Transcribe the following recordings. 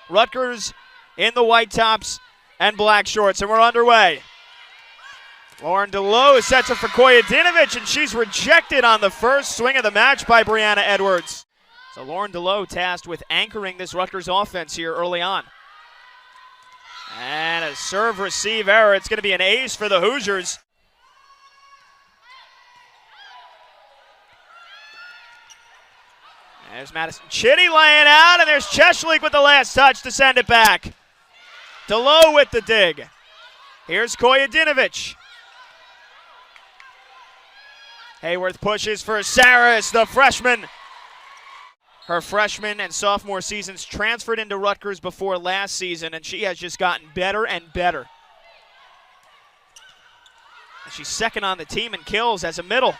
Rutgers in the white tops and black shorts, and we're underway. Lauren DeLoe sets up for Koyedinovich, and she's rejected on the first swing of the match by Brianna Edwards. So Lauren DeLoe tasked with anchoring this Rutgers offense here early on. And a serve-receive error. It's going to be an ace for the Hoosiers. There's Madison Chitty laying out, and there's Cheshlik with the last touch to send it back. DeLoe with the dig. Here's Koyedinovich. Hayworth pushes for Saris, the freshman. Her freshman and sophomore seasons transferred into Rutgers before last season, and she has just gotten better and better. And she's second on the team in kills as a middle.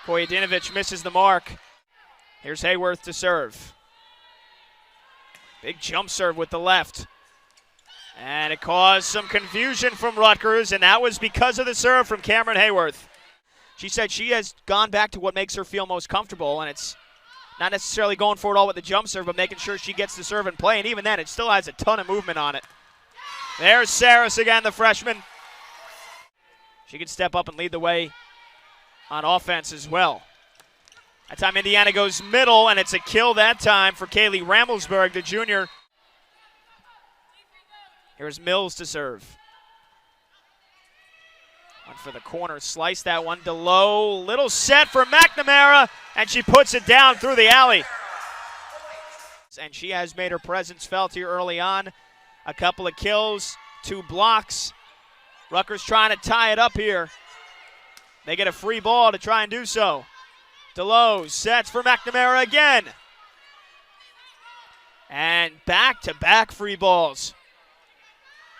Koyedinovich misses the mark. Here's Hayworth to serve. Big jump serve with the left. And it caused some confusion from Rutgers, and that was because of the serve from Cameron Hayworth. She said she has gone back to what makes her feel most comfortable, and it's not necessarily going for it all with the jump serve, but making sure she gets the serve in play, and even then, it still has a ton of movement on it. There's Saris again, the freshman. She can step up and lead the way on offense as well. That time Indiana goes middle, and it's a kill that time for Kaylee Ramelsberg, the junior. Here's Mills to serve. One for the corner, slice that one. DeLoe, little set for McNamara, and she puts it down through the alley. And she has made her presence felt here early on. A couple of kills, 2 blocks. Rutgers trying to tie it up here. They get a free ball to try and do so. DeLoe sets for McNamara again. And back-to-back free balls.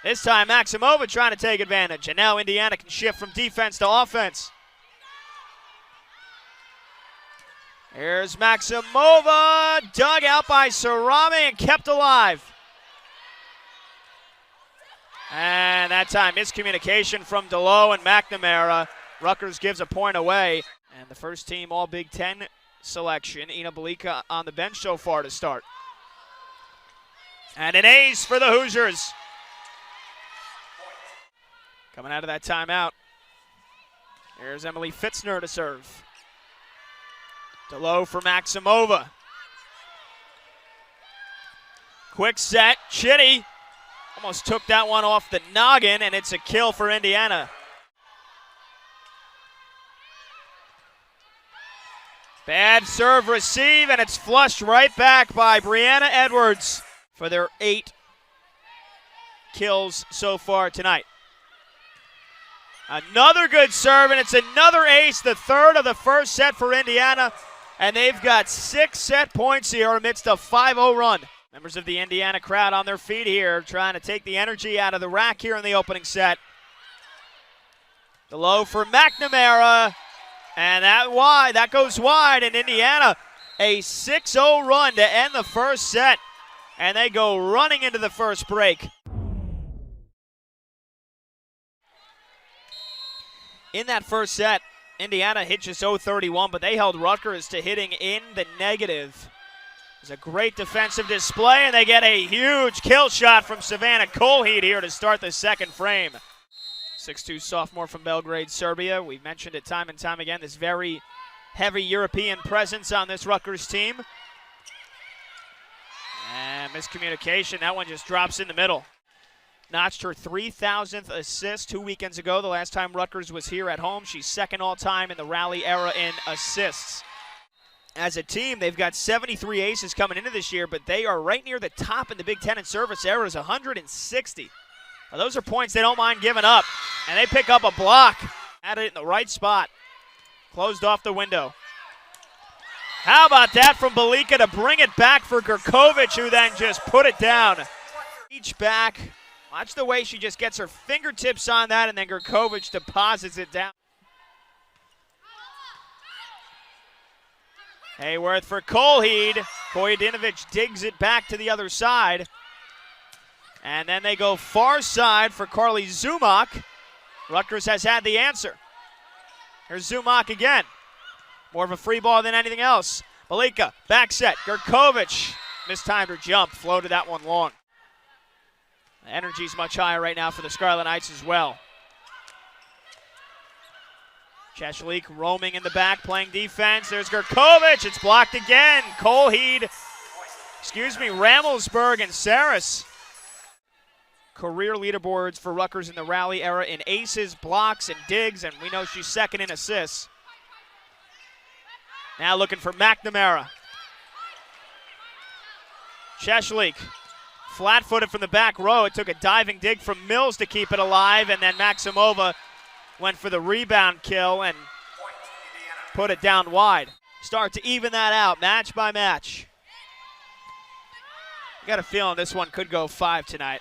This time Maximova trying to take advantage, and now Indiana can shift from defense to offense. Here's Maximova, dug out by Sarami and kept alive. And that time miscommunication from DeLoe and McNamara. Rutgers gives a point away. And the first team All-Big Ten selection, Ina Belika on the bench so far to start. And an ace for the Hoosiers. Coming out of that timeout. Here's Emily Fitzner to serve. DeLoe for Maximova. Quick set, Chitty. Almost took that one off the noggin, and it's a kill for Indiana. Bad serve receive, and it's flushed right back by Brianna Edwards for their 8 kills so far tonight. Another good serve, and it's another ace, the third of the first set for Indiana, and they've got 6 set points here amidst a 5-0 run. Members of the Indiana crowd on their feet here, trying to take the energy out of the rack here in the opening set. DeLoe for McNamara, and that goes wide, and Indiana a 6-0 run to end the first set, and they go running into the first break. In that first set, Indiana hit just 0-31, but they held Rutgers to hitting in the negative. It was a great defensive display, and they get a huge kill shot from Savannah Colheed here to start the second frame. 6'2" sophomore from Belgrade, Serbia. We've mentioned it time and time again, this very heavy European presence on this Rutgers team. And miscommunication, that one just drops in the middle. Notched her 3,000th assist 2 weekends ago, the last time Rutgers was here at home. She's second all-time in the Rally era in assists. As a team, they've got 73 aces coming into this year, but they are right near the top in the Big Ten in service errors, 160. Now, those are points they don't mind giving up, and they pick up a block. Had it in the right spot. Closed off the window. How about that from Belika to bring it back for Gurkovic, who then just put it down. Each back. Watch the way she just gets her fingertips on that, and then Gurkovic deposits it down. Hayworth for Colheed. Koyedinovich digs it back to the other side. And then they go far side for Carly Zumock. Rutgers has had the answer. Here's Zumock again. More of a free ball than anything else. Belika, back set. Gurkovic mistimed her jump, floated that one long. The energy's much higher right now for the Scarlet Knights as well. Cheshlik roaming in the back, playing defense. There's Gurkovic. It's blocked again. Ramelsberg and Saris. Career leaderboards for Rutgers in the rally era in aces, blocks, and digs, and we know she's second in assists. Now looking for McNamara. Cheshlik, flat-footed from the back row. It took a diving dig from Mills to keep it alive, and then Maximova went for the rebound kill and put it down wide. Start to even that out, match by match. I got a feeling this one could go 5 tonight.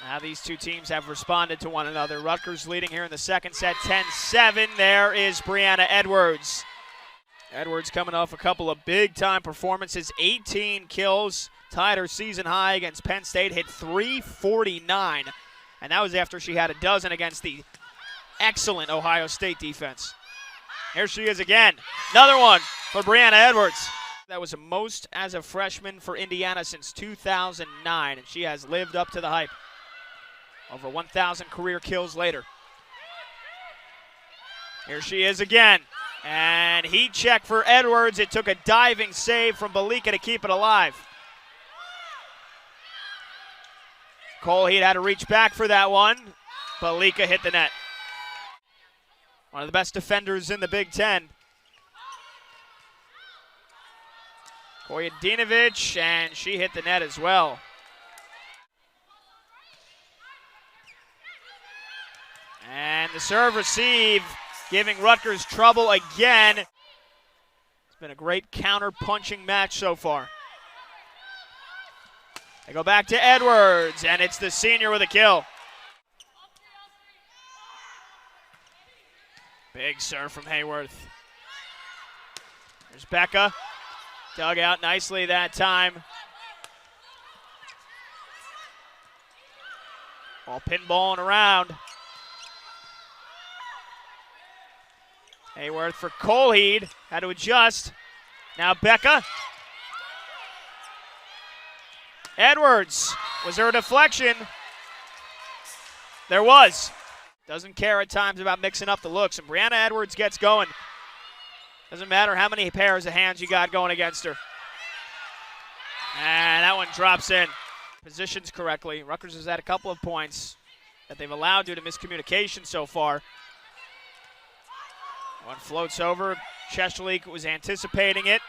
Now these two teams have responded to one another. Rutgers leading here in the second set, 10-7. There is Brianna Edwards. Edwards coming off a couple of big-time performances, 18 kills, tied her season high against Penn State, hit .349, and that was after she had a dozen against the excellent Ohio State defense. Here she is again, another one for Brianna Edwards. That was the most as a freshman for Indiana since 2009, and she has lived up to the hype. Over 1,000 career kills later. Here she is again. And heat check for Edwards. It took a diving save from Balika to keep it alive. Colheat had to reach back for that one. Balika hit the net. One of the best defenders in the Big Ten. Kojadinovic, and she hit the net as well. And the serve receive, giving Rutgers trouble again. It's been a great counter-punching match so far. They go back to Edwards, and it's the senior with a kill. Big serve from Hayworth. There's Becca. Dug out nicely that time. All pinballing around. Hayworth for Colheed, had to adjust. Now Becca. Edwards, was there a deflection? There was. Doesn't care at times about mixing up the looks, and Brianna Edwards gets going. Doesn't matter how many pairs of hands you got going against her. And that one drops in. Positions correctly. Rutgers has had a couple of points that they've allowed due to miscommunication so far. One floats over. Cheshlik was anticipating it.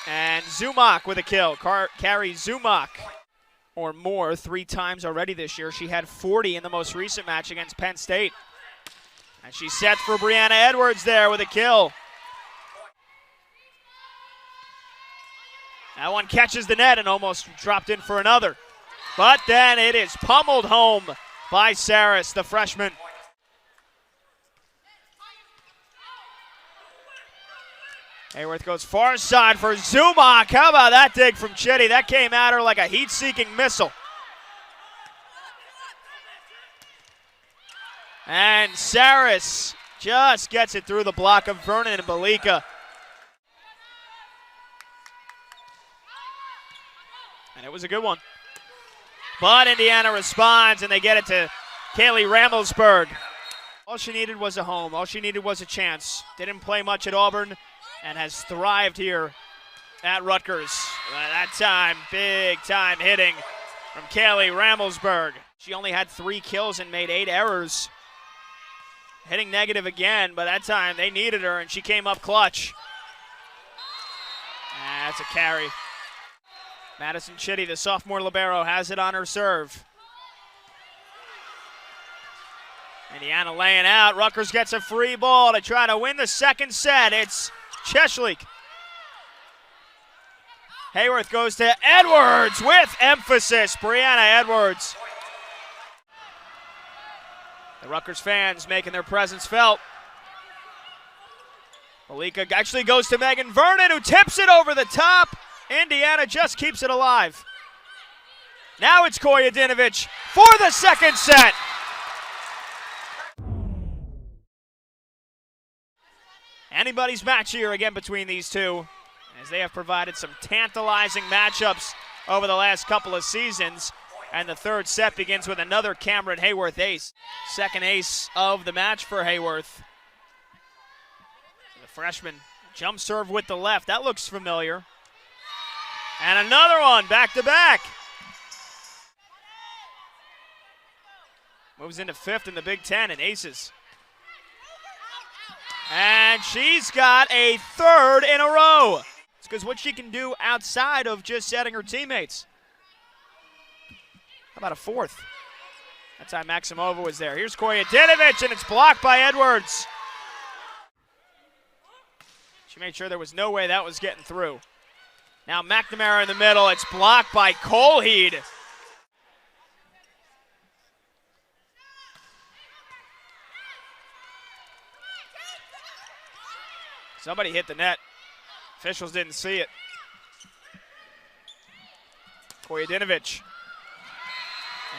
And Zumak with a kill. Carrie Zumak, or more, 3 times already this year. She had 40 in the most recent match against Penn State. And she sets for Brianna Edwards there with a kill. That one catches the net and almost dropped in for another. But then it is pummeled home by Saris, the freshman. Hayworth goes far side for Zumak. How about that dig from Chitty? That came at her like a heat-seeking missile. And Saris just gets it through the block of Vernon and Balika. And it was a good one. But Indiana responds, and they get it to Kaylee Ramelsberg. All she needed was a home. All she needed was a chance. Didn't play much at Auburn and has thrived here at Rutgers. That time, big time hitting from Kaylee Ramelsberg. She only had 3 kills and made 8 errors. Hitting negative again, but that time they needed her and she came up clutch. And that's a carry. Madison Chitty, the sophomore libero, has it on her serve. Indiana laying out. Rutgers gets a free ball to try to win the second set. It's Cheshlik. Hayworth goes to Edwards with emphasis. Brianna Edwards. The Rutgers fans making their presence felt. Balika actually goes to Megan Vernon, who tips it over the top. Indiana just keeps it alive. Now it's Kojadinovic for the second set. Anybody's match here again between these two, as they have provided some tantalizing matchups over the last couple of seasons. And the third set begins with another Cameron Hayworth ace. Second ace of the match for Hayworth. The freshman jump serve with the left. That looks familiar. And another one, back to back. Moves into fifth in the Big Ten and aces. And she's got a third in a row. It's because what she can do outside of just setting her teammates. How about a fourth? That time Maximova was there. Here's Koyedinovich, and it's blocked by Edwards. She made sure there was no way that was getting through. Now McNamara in the middle. It's blocked by Colheed. Somebody hit the net. Officials didn't see it. Koyedinovich.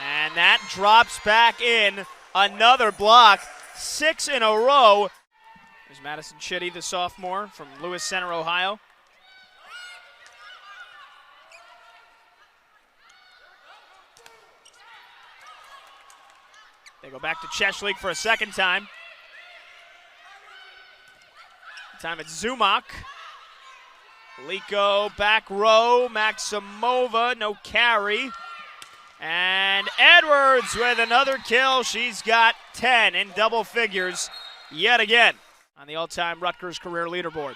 And that drops back in. Another block. 6 in a row. There's Madison Chitty, the sophomore from Lewis Center, Ohio. They go back to Cheshlik for a second time. Time it's Zumak. Liko back row. Maximova, no carry. And Edwards with another kill. She's got 10 in double figures yet again on the all-time Rutgers career leaderboard.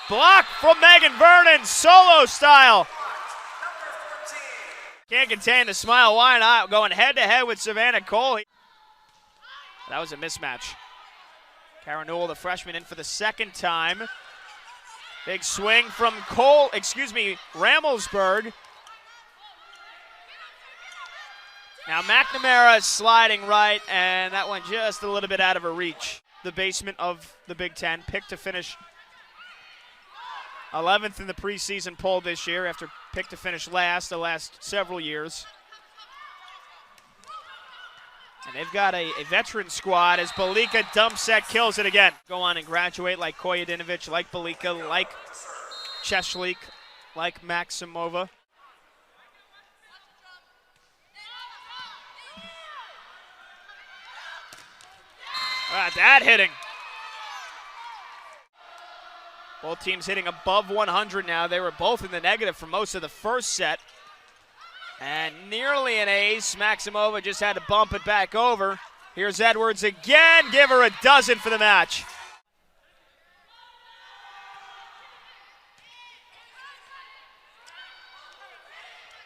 Block from Megan Vernon, solo style. Can't contain the smile. Why not? Going head-to-head with Savannah Cole. That was a mismatch. Kara Newell, the freshman, in for the second time. Big swing from Ramelsberg. Now McNamara is sliding right, and that went just a little bit out of her reach. The basement of the Big Ten, picked to finish 11th in the preseason poll this year after picked to finish last the last several years. And they've got a veteran squad as Balika dump set kills it again. Go on and graduate like Koyedinovich, like Balika, like Cheshlik, like Maximova. That hitting. Both teams hitting above 100 now. They were both in the negative for most of the first set. And nearly an ace. Maximova just had to bump it back over. Here's Edwards again. Give her a dozen for the match.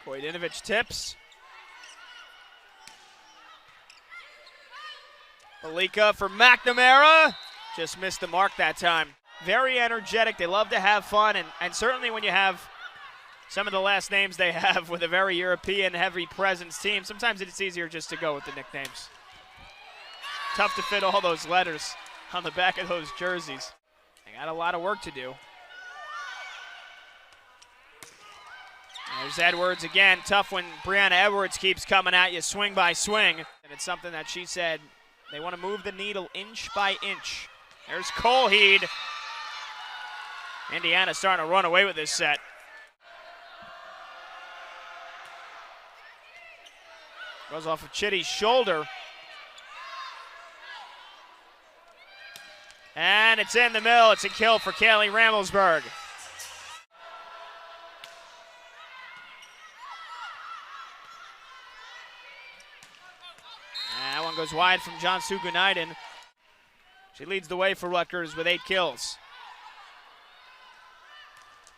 Koyedinovich tips. Balika for McNamara. Just missed the mark that time. Very energetic. They love to have fun. And certainly when you have some of the last names they have with a very European heavy presence team, sometimes it's easier just to go with the nicknames. Tough to fit all those letters on the back of those jerseys. They got a lot of work to do. There's Edwards again. Tough when Brianna Edwards keeps coming at you swing by swing. And it's something that she said they want to move the needle inch by inch. There's Colheed. Indiana starting to run away with this set. Goes off of Chitty's shoulder. And it's in the middle. It's a kill for Kaylee Ramelsberg. And that one goes wide from John Sugunaiden. She leads the way for Rutgers with 8 kills.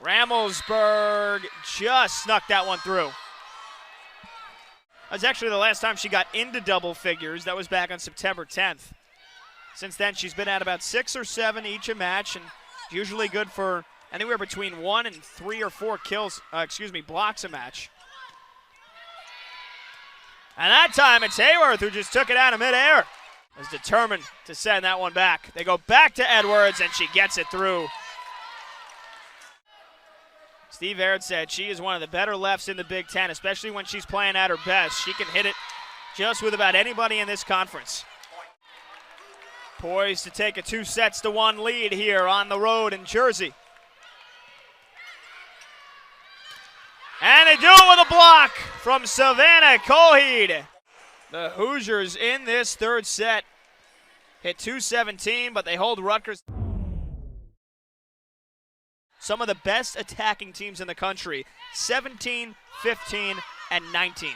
Ramelsberg just snuck that one through. That was actually the last time she got into double figures. That was back on September 10th. Since then, she's been at about 6 or 7 each a match, and usually good for anywhere between 1 and 3 or 4 blocks a match. And that time, it's Hayworth who just took it out of midair. Was determined to send that one back. They go back to Edwards, and she gets it through. Steve Aird said she is one of the better lefts in the Big Ten, especially when she's playing at her best. She can hit it just with about anybody in this conference. Poised to take a 2-1 lead here on the road in Jersey. And they do it with a block from Savannah Coheed. The Hoosiers in this third set hit 217, but they hold Rutgers. Some of the best attacking teams in the country, 17, 15, and 19.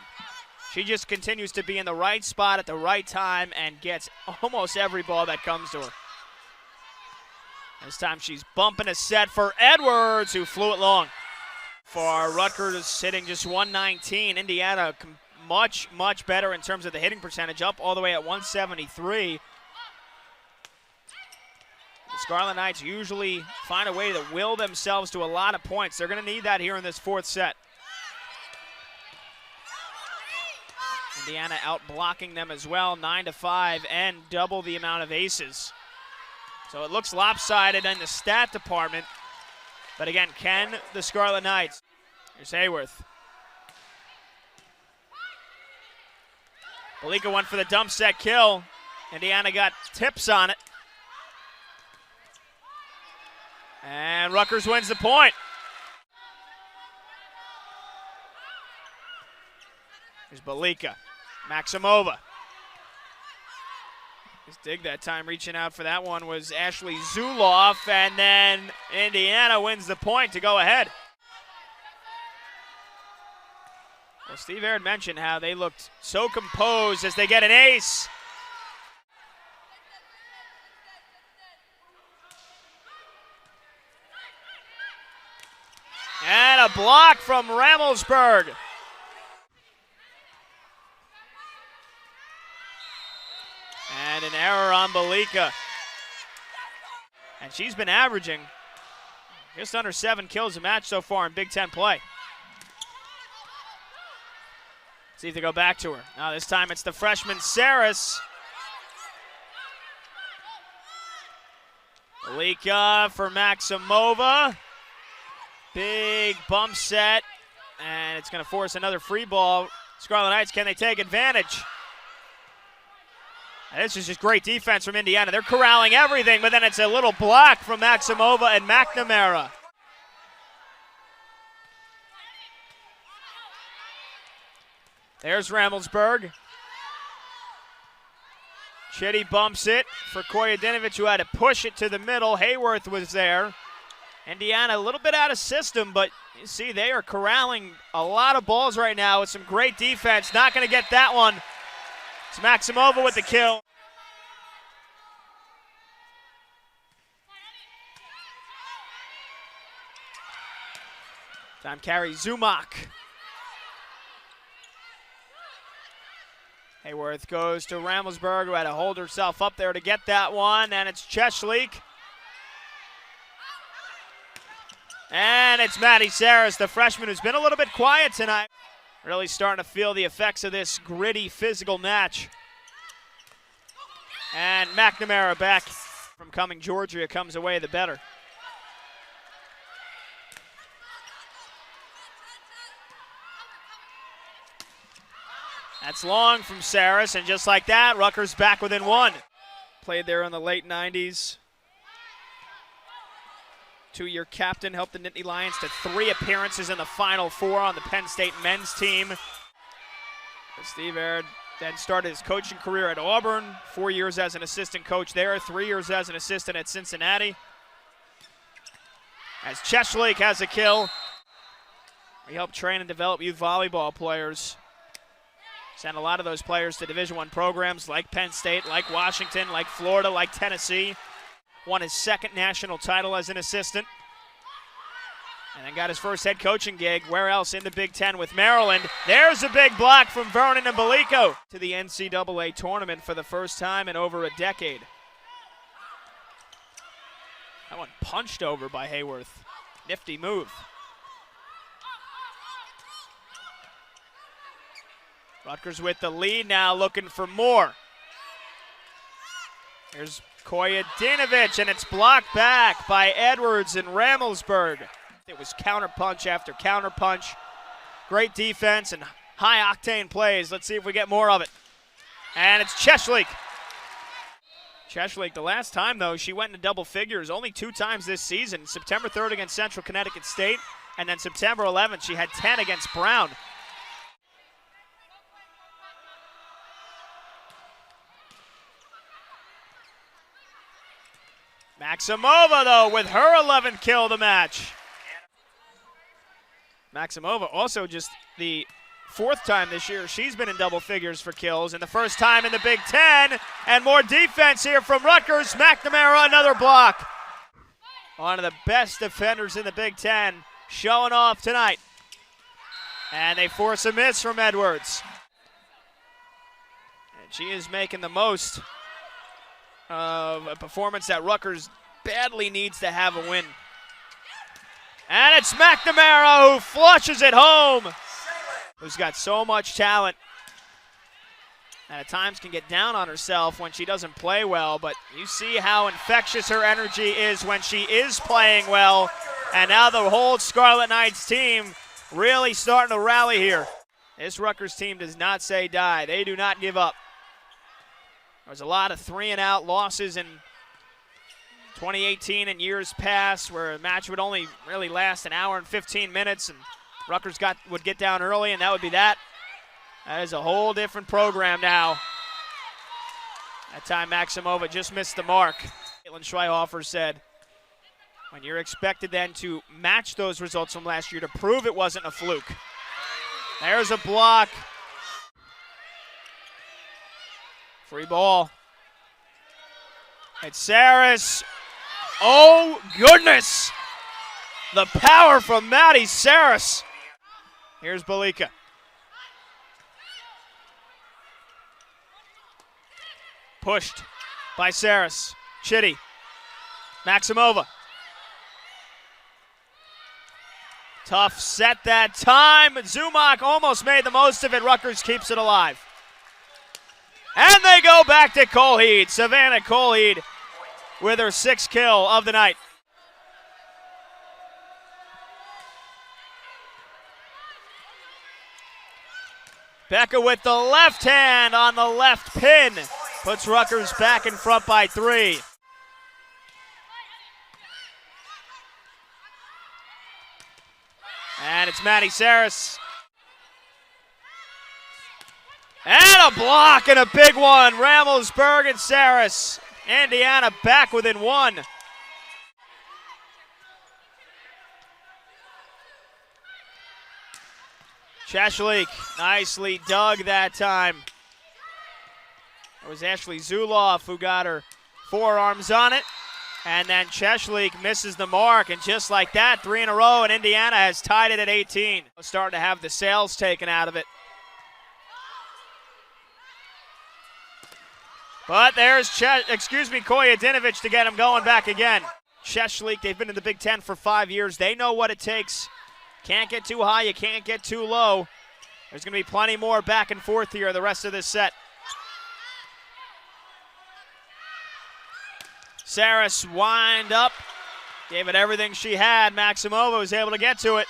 She just continues to be in the right spot at the right time and gets almost every ball that comes to her. This time she's bumping a set for Edwards, who flew it long. For Rutgers hitting just 119. Indiana much, much better in terms of the hitting percentage, up all the way at 173. The Scarlet Knights usually find a way to will themselves to a lot of points. They're going to need that here in this fourth set. Indiana out blocking them as well, 9-5, and double the amount of aces. So it looks lopsided in the stat department. But again, can the Scarlet Knights? Here's Hayworth. Belika went for the dump set kill. Indiana got tips on it. And Rutgers wins the point. Here's Belika. Maximova. Just dig that time. Reaching out for that one was Ashley Zuloff, and then Indiana wins the point to go ahead. Well, Steve Aird mentioned how they looked so composed as they get an ace. And a block from Ramelsburg. And an error on Belika. And she's been averaging just under 7 kills a match so far in Big Ten play. See if they go back to her. Now this time it's the freshman Saris. Belika for Maximova. Big bump set. And it's going to force another free ball. Scarlet Knights, can they take advantage? This is just great defense from Indiana. They're corralling everything, but then it's a little block from Maximova and McNamara. There's Ramelsburg. Chitty bumps it for Kojadinovic, who had to push it to the middle. Hayworth was there. Indiana a little bit out of system, but you see they are corralling a lot of balls right now with some great defense. Not going to get that one. It's Maximova with the kill. Time carry Zumak. Hayworth goes to Ramelsburg, who had to hold herself up there to get that one, and it's Cheshlik. And it's Maddie Saris, the freshman, who's been a little bit quiet tonight. Really starting to feel the effects of this gritty, physical match. And McNamara back from Cumming, Georgia, comes away the better. That's long from Saris, and just like that, Rutgers back within one. Played there in the late 90s. 2-year captain, helped the Nittany Lions to 3 appearances in the Final Four on the Penn State men's team. Steve Aird then started his coaching career at Auburn, 4 years as an assistant coach there, 3 years as an assistant at Cincinnati. As Cheshlik has a kill. We help train and develop youth volleyball players. Send a lot of those players to Division I programs like Penn State, like Washington, like Florida, like Tennessee. Won his 2nd national title as an assistant. And then got his first head coaching gig. Where else? In the Big Ten with Maryland. There's a big block from Vernon and Belika to the NCAA tournament for the first time in over a decade. That one punched over by Hayworth. Nifty move. Rutgers with the lead now, looking for more. Here's Kojadinovic, and it's blocked back by Edwards and Ramelsburg. It was counterpunch after counterpunch. Great defense and high-octane plays. Let's see if we get more of it. And it's Cheshlik. Cheshlik, the last time, though, she went into double figures only 2 times this season. September 3rd against Central Connecticut State, and then September 11th, she had 10 against Brown. Maximova, though, with her 11th kill of the match. Maximova also just the 4th time this year she's been in double figures for kills, and the first time in the Big Ten. And more defense here from Rutgers. McNamara, another block. One of the best defenders in the Big Ten showing off tonight. And they force a miss from Edwards. And she is making the most of a performance that Rutgers badly needs to have a win. And it's McNamara who flushes it home, who's got so much talent and at times can get down on herself when she doesn't play well, but you see how infectious her energy is when she is playing well. And now the whole Scarlet Knights team really starting to rally here. This Rutgers team does not say die. They do not give up. There was a lot of 3-and-out losses in 2018 and years past where a match would only really last an hour and 15 minutes and Rutgers would get down early and that would be that. That is a whole different program now. That time Maximova just missed the mark. Caitlin Schweihofer said, when you're expected then to match those results from last year to prove it wasn't a fluke. There's a block. Free ball. It's Saris. Oh, goodness. The power from Maddie Saris. Here's Balika. Pushed by Saris. Chitty. Maximova. Tough set that time. Zumach almost made the most of it. Rutgers keeps it alive. And they go back to Colheed. Savannah Colheed with her 6th kill of the night. Becca with the left hand on the left pin. Puts Rutgers back in front by 3. And it's Maddie Saris. And a block and a big one. Ramelsberg and Saris. Indiana back within 1. Cheshlik nicely dug that time. It was Ashley Zuloff who got her forearms on it. And then Cheshlik misses the mark. And just like that, 3 in a row, and Indiana has tied it at 18. Starting to have the sails taken out of it. But there's Kojadinovic to get him going back again. Cheshlik, they've been in the Big Ten for 5 years. They know what it takes. Can't get too high, you can't get too low. There's going to be plenty more back and forth here the rest of this set. Saris wind up, gave it everything she had. Maximova was able to get to it.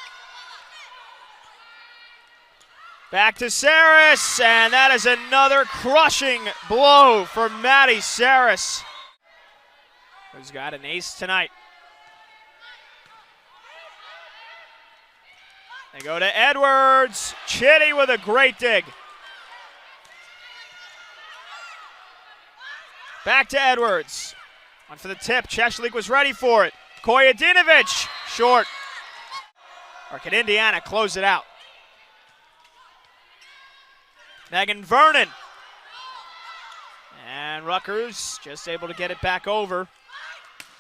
Back to Saris, and that is another crushing blow for Maddie Saris, who's got an ace tonight. They go to Edwards. Chitty with a great dig. Back to Edwards. One for the tip. Cheshlik was ready for it. Kojadinovic, short. Or can Indiana close it out? Megan Vernon. And Rutgers just able to get it back over.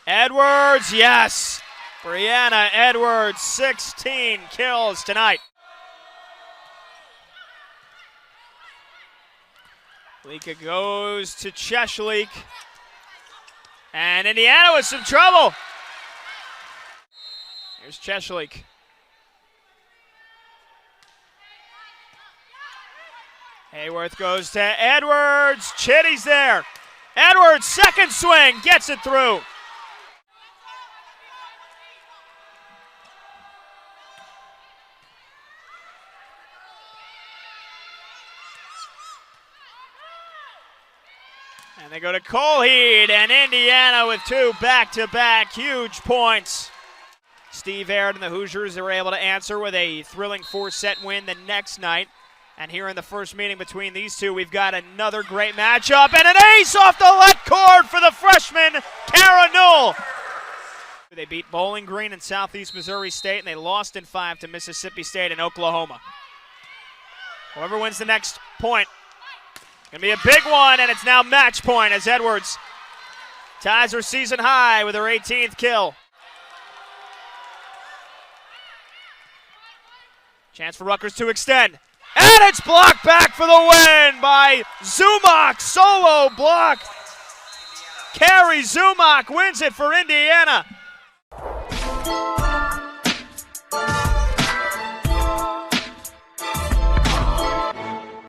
Edwards, yes. Brianna Edwards, 16 kills tonight. Lika goes to Cheshlik. And Indiana with some trouble. Here's Cheshlik. Hayworth goes to Edwards. Chitty's there. Edwards, second swing, gets it through. And They go to Colheed, and Indiana with two back-to-back huge points. Steve Aird and the Hoosiers were able to answer with a thrilling 4-set win the next night. And here in the first meeting between these two, we've got another great matchup and an ace off the left cord for the freshman, Kara Newell. They beat Bowling Green and Southeast Missouri State, and they lost in 5 to Mississippi State and Oklahoma. Whoever wins the next point, gonna be a big one, and it's now match point as Edwards ties her season high with her 18th kill. Chance for Rutgers to extend. And it's blocked back for the win by Zumock. Solo block. Carrie Zumock wins it for Indiana.